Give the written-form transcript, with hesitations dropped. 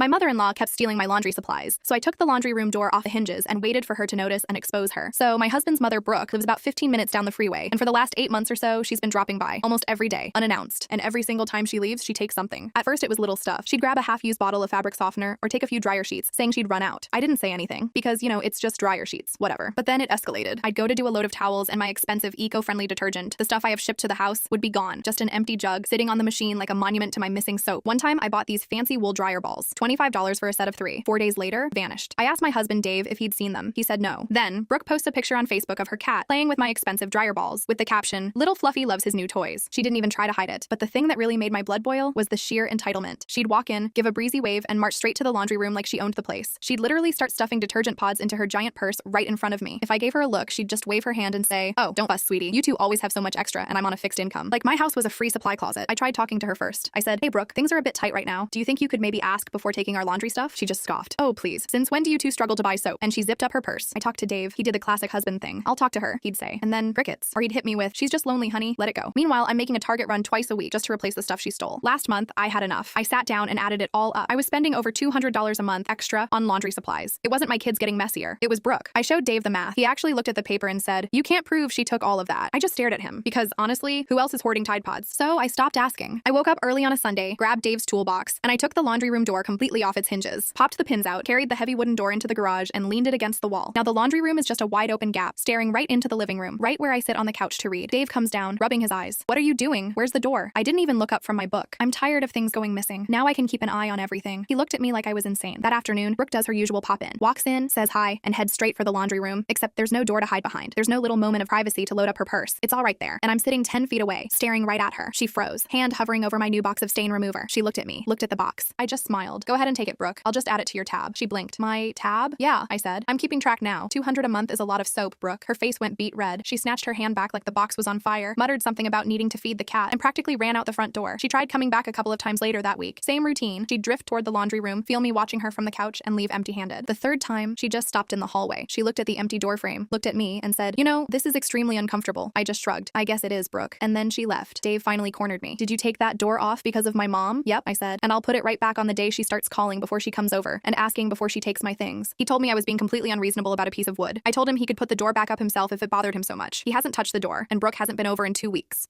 My mother-in-law kept stealing my laundry supplies, so I took the laundry room door off the hinges and waited for her to notice and expose her. So my husband's mother, Brooke, lives about 15 minutes down the freeway, and for the last 8 months or so, she's been dropping by almost every day, unannounced, and every single time she leaves, she takes something. At first, it was little stuff. She'd grab a half-used bottle of fabric softener or take a few dryer sheets, saying she'd run out. I didn't say anything because, it's just dryer sheets, whatever. But then it escalated. I'd go to do a load of towels and my expensive eco-friendly detergent, the stuff I have shipped to the house, would be gone. Just an empty jug sitting on the machine like a monument to my missing soap. One time, I bought these fancy wool dryer balls, $25 for a set of 3. 4 days later, vanished. I asked my husband, Dave, if he'd seen them. He said no. Then, Brooke posts a picture on Facebook of her cat playing with my expensive dryer balls with the caption, "Little Fluffy loves his new toys." She didn't even try to hide it. But the thing that really made my blood boil was the sheer entitlement. She'd walk in, give a breezy wave, and march straight to the laundry room like she owned the place. She'd literally start stuffing detergent pods into her giant purse right in front of me. If I gave her a look, she'd just wave her hand and say, "Oh, don't fuss, sweetie. You two always have so much extra, and I'm on a fixed income." Like my house was a free supply closet. I tried talking to her first. I said, "Hey, Brooke, things are a bit tight right now. Do you think you could maybe ask before taking our laundry stuff?" She just scoffed. "Oh, please. Since when do you two struggle to buy soap?" And she zipped up her purse. I talked to Dave. He did the classic husband thing. "I'll talk to her," he'd say. And then crickets. Or he'd hit me with, "She's just lonely, honey. Let it go." Meanwhile, I'm making a Target run twice a week just to replace the stuff she stole. Last month, I had enough. I sat down and added it all up. I was spending over $200 a month extra on laundry supplies. It wasn't my kids getting messier. It was Brooke. I showed Dave the math. He actually looked at the paper and said, "You can't prove she took all of that." I just stared at him because honestly, who else is hoarding Tide Pods? So I stopped asking. I woke up early on a Sunday, grabbed Dave's toolbox, and I took the laundry room door completely off its hinges, popped the pins out, carried the heavy wooden door into the garage, and leaned it against the wall. Now the laundry room is just a wide open gap, staring right into the living room, right where I sit on the couch to read. Dave comes down, rubbing his eyes. "What are you doing? Where's the door?" I didn't even look up from my book. I'm tired of things going missing. Now I can keep an eye on everything. He looked at me like I was insane. That afternoon, Brooke does her usual pop-in, walks in, says hi, and heads straight for the laundry room, except there's no door to hide behind. There's no little moment of privacy to load up her purse. It's all right there. And I'm sitting 10 feet away, staring right at her. She froze, hand hovering over my new box of stain remover. She looked at me, looked at the box. I just smiled. "Go ahead and take it, Brooke. I'll just add it to your tab." She blinked. "My tab?" "Yeah," I said. "I'm keeping track now. $200 a month is a lot of soap, Brooke." Her face went beet red. She snatched her hand back like the box was on fire, muttered something about needing to feed the cat, and practically ran out the front door. She tried coming back a couple of times later that week. Same routine. She'd drift toward the laundry room, feel me watching her from the couch, and leave empty-handed. The third time, she just stopped in the hallway. She looked at the empty door frame, looked at me, and said, "This is extremely uncomfortable." I just shrugged. "I guess it is, Brooke." And then she left. Dave finally cornered me. "Did you take that door off because of my mom?" "Yep," I said. "And I'll put it right back on the day she starts calling before she comes over and asking before she takes my things." He told me I was being completely unreasonable about a piece of wood. I told him he could put the door back up himself if it bothered him so much. He hasn't touched the door, and Brooke hasn't been over in 2 weeks.